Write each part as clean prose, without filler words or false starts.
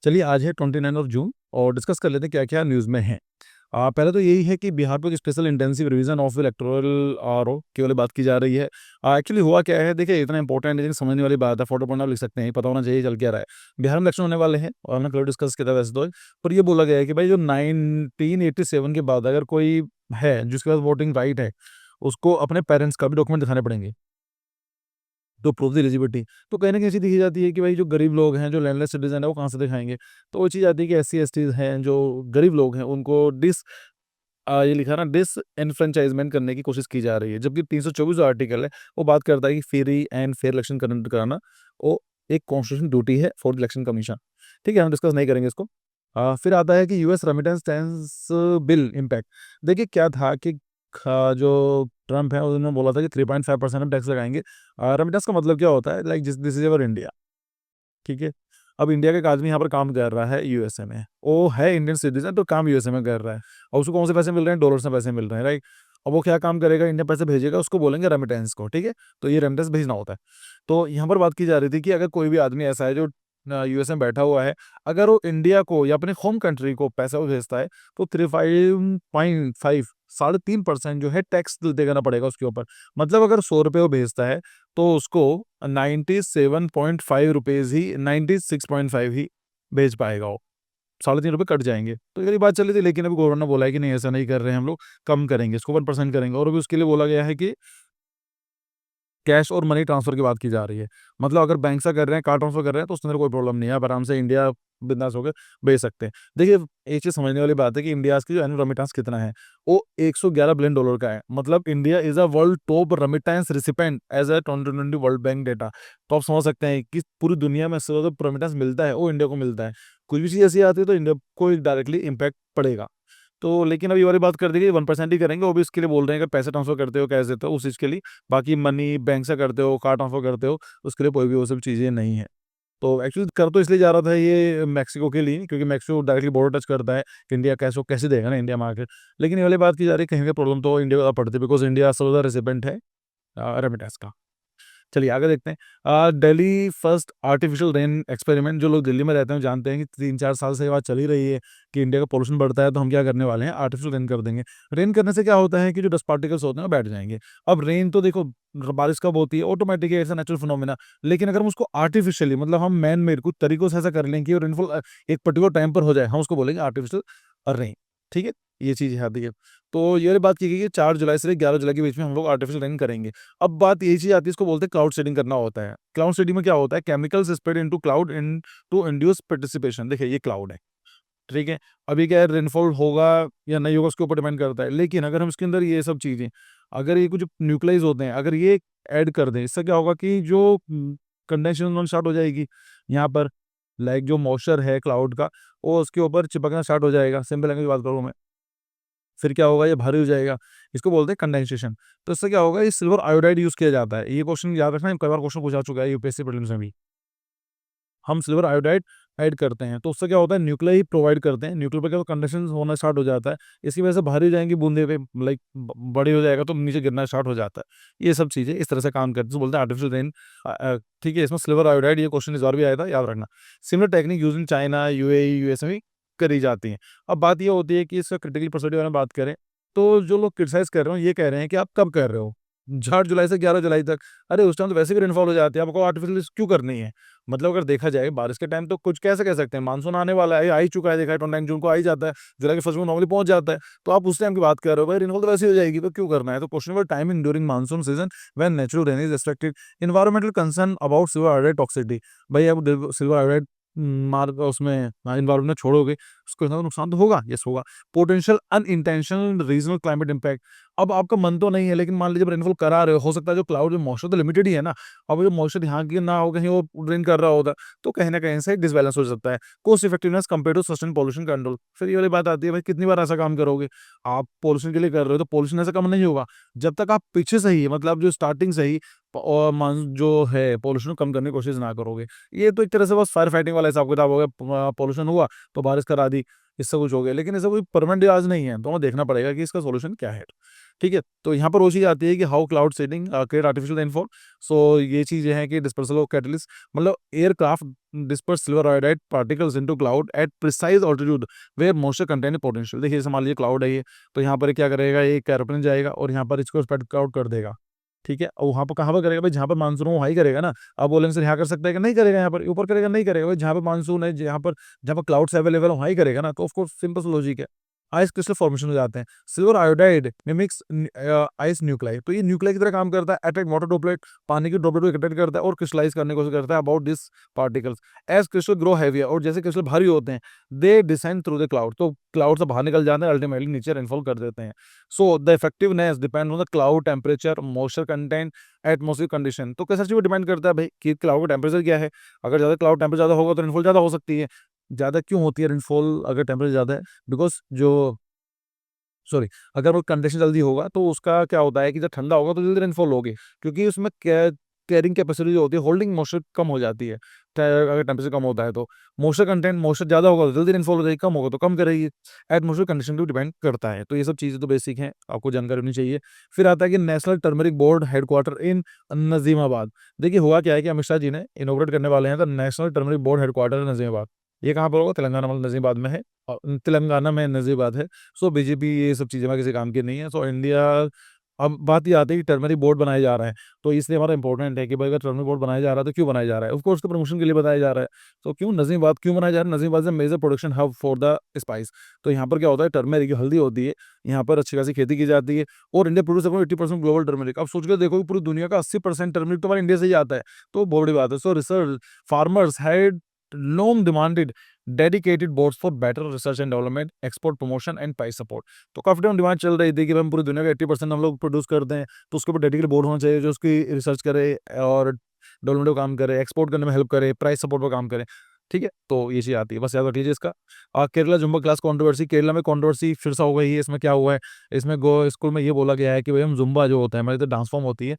चलिए आज है 29 ऑफ जून और डिस्कस कर लेते हैं क्या-क्या न्यूज़ में है। पहले तो यही है कि बिहार पे एक special intensive revision of electoral roll की वाली बात की जा रही है। एक्चुअली हुआ क्या है देखिए इतना इंपॉर्टेंट है लेकिन समझने वाली बात है, फॉर पॉइंट आप लिख सकते हैं, पता होना चाहिए चल क्या रहा है। बिहार में इलेक्शन होने वाले हैं और हमने कल डिस्कस किया था वैसे तो, पर ये बोला गया है कि भाई जो 1987 के बाद अगर कोई है जिसके पास वोटिंग राइट है, उसको अपने पेरेंट्स का भी डॉक्यूमेंट दिखाने पड़ेंगे। तो प्रूफ द एलिजिबिलिटी तो कहीं न कहीं ऐसी देखी जाती है कि भाई जो गरीब लोग हैं, जो लैंडलेस सिटीज़न है, वो कहाँ से दिखाएँगे? तो वो चीज़ आती है कि एससी-एसटीज़ हैं, जो गरीब लोग हैं, उनको ये लिखा ना डिसएनफ्रेंचाइज़मेंट करने की कोशिश की जा रही है। जबकि 324 जो आर्टिकल है, वो बात करता है कि free and fair election conduct कराना, वो एक कॉन्स्टिट्यूशन ड्यूटी है फॉर द इलेक्शन कमीशन। ठीक है, हम डिस्कस नहीं करेंगे इसको। फिर आता है कि US remittance tax bill impact. देखिए क्या था कि जो ट्रम्प है उन्होंने बोला था कि 3.5% हम टैक्स लगाएँगे। रेमिटेंस का मतलब क्या होता है? Like this is our India, ठीक है? अब इंडिया का एक आदमी यहाँ पर काम कर रहा है यूएसए में। वो है इंडियन सिटीज़न तो काम यूएसए में कर रहा है और उसको कौन से पैसे मिल रहे हैं? डॉलर्स में पैसे मिल रहे हैं, राइट? अब वो क्या काम करेगा? इंडिया पैसे भेजेगा, उसको बोलेंगे रेमिटेंस को, ठीक है? तो ये रेमिटेंस भेजना होता है। तो यहाँ पर बात की जा रही थी कि अगर कोई भी आदमी ऐसा है जो यूएसए में बैठा हुआ है, अगर वो इंडिया को या अपने होम कंट्री को पैसा वो भेजता है, तो 35.5 साढ़े 3% जो है टैक्स देना पड़ेगा उसके ऊपर। मतलब अगर ₹100 वो भेजता है, तो उसको 97.5 रुपीज़ ही 96.5 ही भेज पाएगा वो। साढ़े ₹3 कट जाएँगे। तो ये वाली बात चल रही थी लेकिन अभी गवर्नमेंट ने बोला है कि नहीं ऐसा नहीं कर रहे हैं हम लोग, कम करेंगे इसको 1% करेंगे और अभी उसके लिए बोला गया है कि कैश और मनी ट्रांसफ़र की बात की जा रही है। मतलब अगर बैंक से कर रहे हैं, कार्ड ट्रांसफ़र कर रहे हैं तो उसके अंदर कोई प्रॉब्लम नहीं है। आप आराम से इंडिया बिंदास होके भेज सकते हैं। देखिए, एक चीज़ समझने वाली बात है कि इंडियाज़ की जो एनुअल रेमिटेंस कितना है, वो $111 बिलियन डॉलर का है। मतलब India is a world top remittance recipient as a 2020 world bank data. तो आप समझ सकते हैं कि पूरी दुनिया में सबसे ज़्यादा रेमिटेंस मिलता है, वो इंडिया को मिलता है। कुछ भी चीज़ ऐसी आती है तो इंडिया को डायरेक्टली इम्पैक्ट पड़ेगा। तो लेकिन अब ये वाली बात कर दी गई 1% ही करेंगे, वो भी इसके लिए बोल रहे हैं कि पैसे ट्रांसफ़र करते हो, कैश देते हो, उस चीज़ के लिए। बाकी मनी बैंक से करते हो, कार्ड ट्रांसफ़र करते हो, उसके लिए कोई भी वो सब चीज़ें नहीं है। तो एक्चुअली कर तो इसलिए जा रहा था ये मेक्सिको के लिए क्योंकि मेक्सिको डायरेक्टली बॉर्डर टच करता है, इंडिया कैश वो कैसे देगा ना इंडिया मार्केट। लेकिन ये वाली बात की जा रही है कहीं पे प्रॉब्लम तो इंडिया को ज़्यादा पड़ती है बिकॉज़ इंडिया सबसे ज़्यादा रेसिपिएंट है रेमिटेंस का। चलिए आगे देखते हैं। Delhi first artificial rain experiment जो लोग दिल्ली में रहते हैं वो जानते हैं कि 3-4 साल से ये बात चल ही रही है कि इंडिया का पॉल्यूशन बढ़ता है तो हम क्या करने वाले हैं आर्टिफिशियल रेन कर देंगे। रेन करने से क्या होता है कि जो डस्ट पार्टिकल्स होते हैं वो बैठ जाएँगे। अब रेन तो देखो बारिश कब होती है ऑटोमेटिक है, इट्स अ नेचुरल फिनोमेना। लेकिन अगर हम उसको आर्टिफिशियली मतलब हम मैन मेड कुछ तरीकों से ऐसा कर लें कि वो रेनफॉल एक पर्टिकुलर टाइम पर हो जाए, हम उसको बोलेंगे आर्टिफिशियल रेन। ठीक है? ये चीज़ आती है। तो ये वाली बात की गई है 4 जुलाई से 11 जुलाई के बीच में हम लोग आर्टिफिशियल रेन करेंगे। अब बात यही चीज़ आती है इसको बोलते हैं क्लाउड सीडिंग करना होता है। क्लाउड सीडिंग में क्या होता है chemicals spread into cloud in to induce participation. देखिए ये क्लाउड है, ठीक है? अभी क्या है रेनफॉल होगा या नहीं होगा उसके ऊपर डिपेंड करता है। लेकिन अगर हम इसके अंदर ये सब चीज़ें अगर ये कुछ न्यूक्लियस होते हैं अगर ये ऐड कर दें इससे क्या होगा कि जो कंडेंसेशन होना स्टार्ट हो जाएगी यहाँ पर लाइक जो मॉइस्चर है क्लाउड का वो उसके ऊपर चिपकना स्टार्ट हो जाएगा। सिंपल लैंग्वेज में बात करूँ मैं। फिर क्या होगा ये भारी हो जाएगा। इसको बोलते हैं कंडेंसेशन। तो इससे क्या होगा ये सिल्वर आयोडाइड यूज़ किया जाता है। ये क्वेश्चन याद रखना कई बार क्वेश्चन पूछा चुका है यूपीएससी प्रीलिम्स में भी। हम सिल्वर आयोडाइड ऐड करते हैं तो उससे क्या होता है न्यूक्लियर ही प्रोवाइड करते हैं। न्यूक्लियर पे क्या कंडेंसेशन होना स्टार्ट हो जाता है। इसकी वजह से भारी हो जाएँगी बूँदें पे लाइक ब बड़ी हो जाएगा तो नीचे गिरना स्टार्ट हो जाता है। ये सब चीज़ें इस तरह से काम करती हैं। तो बोलते हैं आर्टिफिशियल रेन ठीक है इसमें सिल्वर आयोडाइड ये क्वेश्चन इस बार भी आया था याद रखना। Similar technique use in China, UAE, US में भी करी जाती हैं। अब बात ये होती है कि इसका क्रिटिकल प्रोसीजर के बारे में बात करें तो जो लोग क्रिटिसाइज़ कर रहे हो ये कह रहे हैं कि आप कब कर रहे हो? 8 जुलाई से 11 जुलाई तक। अरे उस टाइम तो वैसे भी रेनफॉल हो जाती है, आपको आर्टिफिशियल क्यों करनी है? मतलब अगर देखा जाए बारिश के टाइम तो कुछ कैसे कह सकते हैं, मानसून आने वाला है, आ ही चुका है, देखा है 29 जून को आ ही जाता है, जुलाई के फर्स्ट वीक में नॉर्मली पहुँच जाता है। तो आप उस टाइम की बात कर रहे हो, भाई रेनफॉल तो वैसे ही हो जाएगी, तो क्यों करना है? तो questionable timing during monsoon season when natural rain is restricted, environmental concern about silver iodide toxicity. भाई अब सिल्वर आयोडाइड मार उसमें एनवायरमेंट में छोड़ोगे, उसको इतना नुकसान तो होगा, यस होगा। Potential unintentional regional climate impact. अब आपका मन तो नहीं है, लेकिन मान लीजिए जब रेनफॉल करा रहे हो सकता है जो क्लाउड में मॉइस्चर तो लिमिटेड ही है ना, अब जो मॉइस्चर यहाँ की ना हो, कहीं वो ड्रेन कर रहा होता, तो कहीं न कहीं से डिसबैलेंस हो सकता है। Cost effectiveness compared to sustain pollution control. फिर ये वाली बात आती है, भाई कितनी बार ऐसा काम करोगे? आप पॉल्यूशन के लिए कर रहे हो, तो पॉल्यूशन ऐसे कम नहीं होगा। जब तक आप पीछे से ही मतलब जो स्टार्टिंग से ही और मान जो है पॉल्यूशन को कम करने की कोशिश ना करोगे। ये तो एक तरह से बस फायर फाइटिंग वाला हिसाब-किताब हो गया। पॉल्यूशन हुआ, तो बारिश करा दी। इससे कुछ हो गया, लेकिन ऐसा कोई परमानेंट इलाज नहीं है, तो हमें देखना पड़ेगा कि इसका सॉल्यूशन क्या है। ठीक है, तो यहाँ पर वो चीज़ आती है कि how cloud seeding create artificial rainfall. So ये चीज़ें हैं कि डिस्पर्सल ऑफ कैटलिस्ट, मतलब aircraft disperse silver iodide particles into cloud at precise altitude where moisture content potential. देखिए जैसे मान लीजिए क्लाउड है ये, तो यहाँ पर क्या करेगा, ये एक एरोप्लेन जाएगा और यहाँ पर इसको स्प्रेड आउट कर देगा। ठीक है, और वहाँ पर कहाँ पर करेगा भाई, जहाँ पर मानसून हो वहाँ ही करेगा ना। आप बोलेंगे सर यहाँ कर सकता है कि नहीं करेगा, यहाँ पर ऊपर करेगा नहीं करेगा भाई, जहाँ पर मानसून है, जहाँ पर क्लाउड्स अवेलेबल है वहाँ ही करेगा ना। तो ऑफ कोर्स सिंपल सा लॉजिक है। आइस क्रिस्टल फॉर्मेशन हो जाते हैं। Silver iodide mimics ice nuclei, तो ये न्यूक्लाई की तरह काम करता है, अट्रैक्ट वाटर ड्रॉपलेट, पानी की ड्रॉपलेट को इकट्ठा करता है और क्रिस्टलाइज करने की कोशिश करता है about this particles. As crystal grow heavier, और जैसे क्रिस्टल भारी होते हैं, they descend through the cloud, तो क्लाउड से बाहर निकल जाते हैं, अल्टीमेटली नीचे रेनफॉल कर देते हैं। So the effectiveness depend on the cloud temperature, moisture content, atmospheric condition. तो कैसा चीज डिपेंड करता है भाई कि क्लाउड का टेम्परेचर क्या है। अगर ज्यादा क्लाउड टेम्परेचर ज्यादा होगा तो रेनफॉल ज्यादा हो सकती है। ज्यादा क्यों होती है रेनफॉल अगर टेम्परेचर ज्यादा है? बिकॉज जो सॉरी, अगर वो कंडीशन जल्दी होगा तो उसका क्या होता है कि जब ठंडा होगा तो जल्दी रेनफॉल होगी, क्योंकि उसमें कैरिंग कैपेसिटी जो होती है, होल्डिंग मॉइस्चर कम हो जाती है। अगर टेम्परेचर कम होता है तो मॉइस्चर कंटेंट, मॉइस्चर ज्यादा होगा तो जल्दी रेनफॉल हो जाएगी, कम होगा तो कम करेगी। एटमॉस्फेयर कंडीशन पे डिपेंड करता है। तो ये सब चीजें तो बेसिक हैं, आपको जानकारी होनी चाहिए। फिर आता है कि national turmeric board headquarter in Najimabad. देखिए हुआ क्या है कि अमित शाह जी ने इनोग्रेट करने वाले हैं the national turmeric board headquarter Najimabad. ये कहाँ पर होगा? तेलंगाना, मतलब नजीबाबाद में है, और तेलंगाना में नजीबाबाद है। सो बीजेपी ये सब चीज़ें किसी काम की नहीं है। सो इंडिया, अब बात ये आती है कि टर्मरिक बोर्ड बनाया जा रहा है, तो इसलिए हमारा इंपॉर्टेंट है कि भाई अगर टर्मरिक बोर्ड बनाया जा रहा है तो क्यों बनाया जा रहा है? ऑफ कोर्स तो प्रमोशन के लिए बनाया जा रहा है। तो क्यों नजीबाबाद क्यों बनाया जा रहा है? नजीबाबाद से major production hub for the spice. तो यहाँ पर क्या होता है, टर्मरिक हल्दी होती है, यहाँ पर अच्छी खासी खेती की जाती है, और इंडिया प्रोड्यूस अपना 80% ग्लोबल टर्मरिक। अब सोच के देखो कि पूरी दुनिया का 80% टर्मरिक तो हमारे इंडिया से ही आता है, तो बहुत बड़ी बात है। सो research farmers had long demanded dedicated boards for better research and development, export promotion and price support। तो काफी टाइम डिमांड चल रही थी कि हम पूरी दुनिया का 80% हम लोग प्रोड्यूस करते हैं, तो उसके ऊपर डेडिकेटेड बोर्ड होना चाहिए जो उसकी रिसर्च करे और डेवलपमेंट का काम करे, एक्सपोर्ट करने में हेल्प करे, प्राइस सपोर्ट पर काम करे। ठीक है, तो ये चीज आती है, बस याद रखिए इसका। Kerala Zumba class controversy, Kerala में कंट्रोवर्सी फिर से हो गई है। इसमें क्या हुआ है, इसमें गो स्कूल में ये बोला गया है कि भाई हम जुम्बा जो होता है हमारी तो डांस फॉर्म होती है,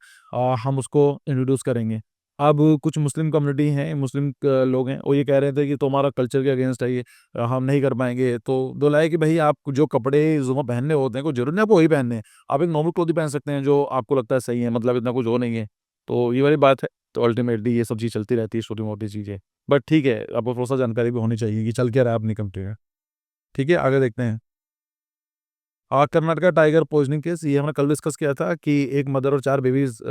हम उसको इंट्रोड्यूस करेंगे। अब कुछ मुस्लिम कम्युनिटी हैं, मुस्लिम लोग हैं, वो ये कह रहे थे कि तुम्हारा कल्चर के अगेंस्ट है ये, हम नहीं कर पाएंगे। तो बोला है कि भाई आप जो कपड़े जुम्मा पहनने होते हैं कोई जरूरी नहीं आपको वही पहनने हैं, आप एक नॉर्मल क्लॉथ ही पहन सकते हैं जो आपको लगता है सही है, मतलब इतना कुछ हो नहीं है। तो ये वाली बात है। तो अल्टीमेटली ये सब चीज़ चलती रहती है, छोटी मोटी चीज़ें। बट ठीक है, आपको थोड़ा सा जानकारी भी होनी चाहिए कि चल क्या रहा है अपनी कंट्री में। ठीक है, आगे देखते हैं। कर्नाटका टाइगर पॉइजनिंग केस, ये हमने कल डिस्कस किया था कि एक मदर और 4 बेबीज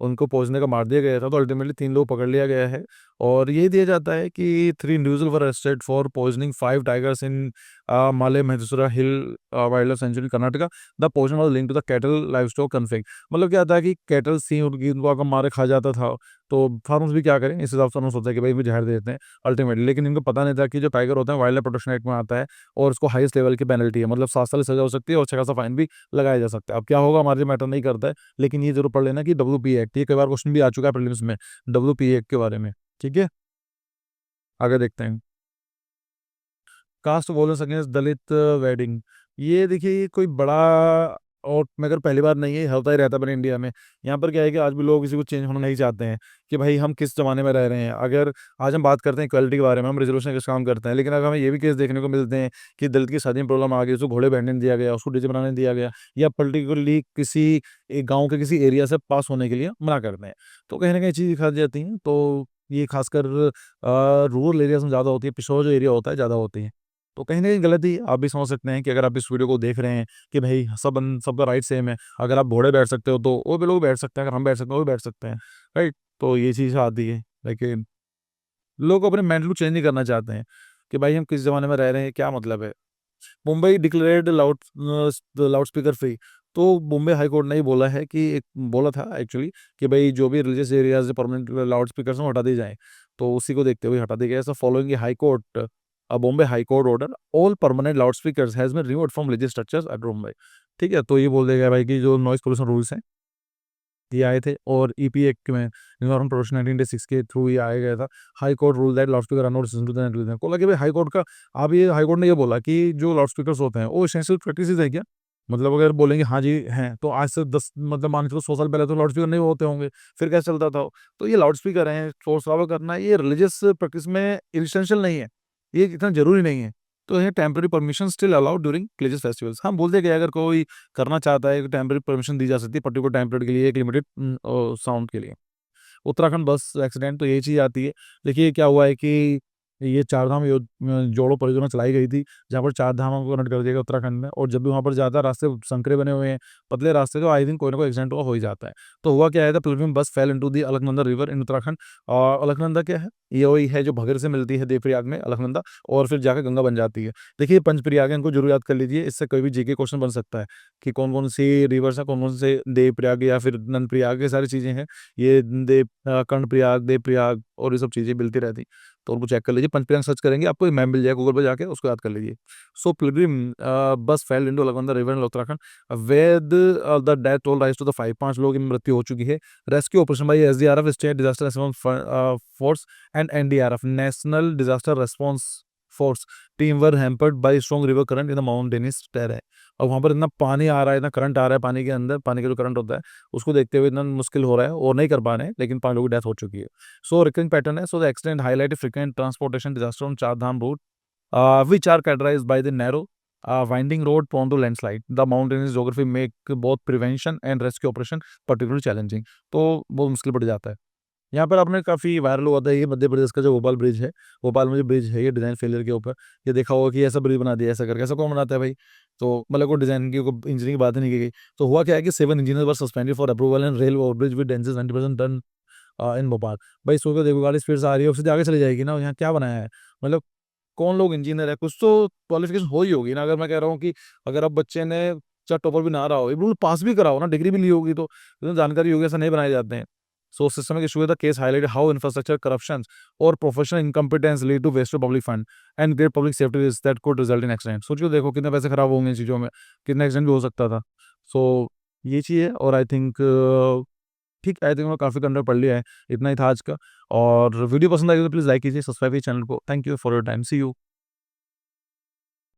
उनको पॉइजन का मार दिया गया था, तो अल्टीमेटली 3 लोग पकड़ लिया गया है। और यही दिया जाता है कि 3 individual were arrested for poisoning 5 tigers in Male Maheshwara hill wildlife sanctuary Karnataka. The poison was linked to the cattle livestock conflict. मतलब क्या था कि कैटल सी उनको आकर मारे खा जाता था, तो फार्मर्स भी क्या करें, इस हिसाब से उन्होंने सोचा कि भाई भी जहर दे देते हैं अल्टीमेटली। लेकिन इनको पता नहीं था कि जो टाइगर होता है वाइल्ड लाइफ प्रोटेक्शन एक्ट में आता है, और उसको हाईएस्ट लेवल की पेनल्टी है, मतलब 7 साल की सजा हो सकती है और 6 खासा फाइन भी लगाया जा सकता है। अब क्या होगा हमारे लिए मैटर नहीं करता है, लेकिन ये जरूर पढ़ लेना कि WP एक्ट, ये कई बार क्वेश्चन भी आ चुका है प्रीलिम्स में WP एक्ट के बारे में। ठीक है, आगे देखते हैं। कास्ट वॉयलेंस अगेंस्ट दलित वेडिंग, ये देखिए ये कोई बड़ा और मगर पहली बार नहीं है, होता ही रहता है अपने इंडिया में। यहाँ पर क्या है कि आज भी लोग किसी को चेंज होना नहीं चाहते हैं कि भाई हम किस जमाने में रह रहे हैं। अगर आज हम बात करते हैं इक्वालिटी के बारे में, हम रिजोल्यूशन का काम करते हैं, लेकिन अगर हमें ये भी केस देखने को मिलते हैं कि दलित की शादी में प्रॉब्लम आ गई, उसको घोड़े बैठने नहीं दिया गया, उसको डीजे बनाने नहीं दिया गया, या पर्टिकुलरली किसी एक गाँव के किसी एरिया से पास होने के लिए मना करते हैं, तो कहीं ना कहीं चीज़ दिखा जाती है। तो ये खासकर रूरल एरियाज में ज़्यादा होती है, पिछड़ा जो एरिया होता है ज़्यादा होती है। तो कहीं ना कहीं गलती आप भी समझ सकते हैं कि अगर आप इस वीडियो को देख रहे हैं कि भाई सबका राइट सेम है, अगर आप घोड़े बैठ सकते हो तो वो भी लोग बैठ सकते हैं, अगर हम बैठ सकते हैं वो भी बैठ सकते हैं। राइट, तो ये चीज़ आती है। लेकिन लोग अपने मेंटल को चेंज नहीं करना चाहते हैं कि भाई हम किस जमाने में रह रहे हैं, क्या मतलब है। Mumbai declared loud speaker free, तो मुंबई हाई कोर्ट ने ही बोला है कि एक बोला था एक्चुअली कि भाई जो भी religious areas permanent loud speaker हटा दिए जाएं, तो उसी को देखते हुए हटा दिया गया। Following high court Bombay high court order, all permanent loudspeakers has been removed from religious structures at Mumbai. ठीक है, तो ये बोल दिया गया भाई कि जो नॉइस पोल्यूशन रूल्स हैं ये आए थे, और ईपी एक्ट में इन्वायरमेंट प्रोटेक्शन 1986 के थ्रू ये आया गया था। High court rule that loudspeaker are not essential को लगे भाई हाई कोर्ट का। अब ये हाई कोर्ट ने ये बोला कि जो लाउड स्पीकर्स होते हैं वो एसेंशियल प्रैक्टिसेस है क्या? मतलब अगर बोलेंगे हाँ जी हैं, तो आज से 10 मतलब मान के चलो 100 साल पहले तो लाउड स्पीकर नहीं होते होंगे, फिर कैसे चलता था? तो ये लाउड स्पीकर हैं, शोर शराबा करना ये रिलीजियस प्रैक्टिस में एसेंशियल नहीं है, ये इतना जरूरी नहीं है। तो ये temporary permission still allowed during religious festivals. हम बोलते हैं कि अगर कोई करना चाहता है, टेम्परेरी परमिशन दी जा सकती है पर्टिकुलर टाइम पीरियड के लिए, एक लिमिटेड साउंड के लिए। उत्तराखंड बस एक्सीडेंट तो ये चीज़ आती है। देखिए क्या हुआ है कि ये चारधाम जोड़ो परियोजना चलाई गई थी, जहाँ पर चार धामों को कनेक्ट कर दिया गया उत्तराखंड में, और जब भी वहाँ पर ज़्यादा रास्ते संकरे बने हुए हैं, पतले रास्ते, तो आई थिंक कोई ना कोई एक्सीडेंट हुआ हो ही जाता है। तो हुआ क्या है, the Pilgrim bus fell into the Alaknanda river in Uttarakhand. और अलकनंदा क्या है, ये वही है जो भगर से मिलती है देवप्रयाग में, अलकनंदा, और फिर जाकर गंगा बन जाती है। देखिए पंचप्रयाग है, इनको जरूर याद कर लीजिए, इससे कोई भी जीके क्वेश्चन बन सकता है कि कौन कौन सी रिवर्स है, कौन कौन से देवप्रयाग या फिर नंद प्रयाग, ये सारी चीज़ें हैं। ये कर्णप्रयाग, देवप्रयाग और ये सब चीज़ें मिलती रहती, तो उनको चेक कर लीजिए। पंचप्रयाग सर्च करेंगे, आपको एक मैप मिल जाएगा गूगल पे जाके, उसको याद कर लीजिए। So pilgrim bus fell into Alaknanda river in Uttarakhand with the death toll rise to the 5, 5 लोगों की मृत्यु हो चुकी है। Rescue operation by SDRF, state disaster response force, and NDRF, national disaster response force team were hampered by strong river current in the mountainous terrain. और वहाँ पर इतना पानी आ रहा है, इतना करंट आ रहा है पानी के अंदर, पानी का जो करंट होता है, उसको देखते हुए इतना मुश्किल हो रहा है और नहीं कर पा रहे हैं, लेकिन 5 लोगों की डेथ हो चुकी है। सो रिकरिंग पैटर्न है, so the accident highlight frequent transportation disaster on चार धाम root, which are characterized by the narrow, winding road prone to landslide. The mountainous geography make both prevention and rescue operation particularly challenging. तो बहुत मुश्किल पड़ जाता है। यहाँ पर आपने काफ़ी वायरल हुआ था ये मध्य प्रदेश का जो भोपाल ब्रिज है, भोपाल में जो ब्रिज है, ये डिज़ाइन फेलियर के ऊपर, ये देखा होगा कि ऐसा ब्रिज बना दिया, ऐसा करके, ऐसा कौन बनाता है भाई? तो मतलब कोई डिज़ाइन की, कोई इंजीनियरिंग की बात ही नहीं की गई। तो हुआ क्या है कि 7 engineers were suspended for approval and rail overbridge with density 90% turn in Bhopal. भाई सोचो, देखो गाड़ी स्पीड से आ रही है, उससे तो आगे चली जाएगी ना, यहाँ क्या बनाया है? मतलब कौन लोग इंजीनियर है, कुछ तो क्वालिफिकेशन हो ही होगी ना। अगर मैं कह रहा हूँ कि अगर अब बच्चे ने चाहे टॉपर भी ना रहा हो, बिल्कुल पास भी करा हो ना, डिग्री भी ली होगी, तो जानकारी होगी, ऐसा नहीं बनाए जाते हैं। So systemic issue the case highlight how infrastructure corruption और professional incompetence lead to waste public fund and great public safety risk that could result in accident. सोचिए, देखो कितने पैसे खराब होंगे इन चीज़ों में, कितना एक्सीडेंट भी हो सकता था। सो ये चीज़ है, और आई थिंक ठीक, आई थिंक मैं काफ़ी कंटेंट पढ़ लिया है। इतना ही था आज का। और वीडियो पसंद आई तो प्लीज़ लाइक कीजिए, सब्सक्राइब कीजिए चैनल को। Thank you for your time, see you.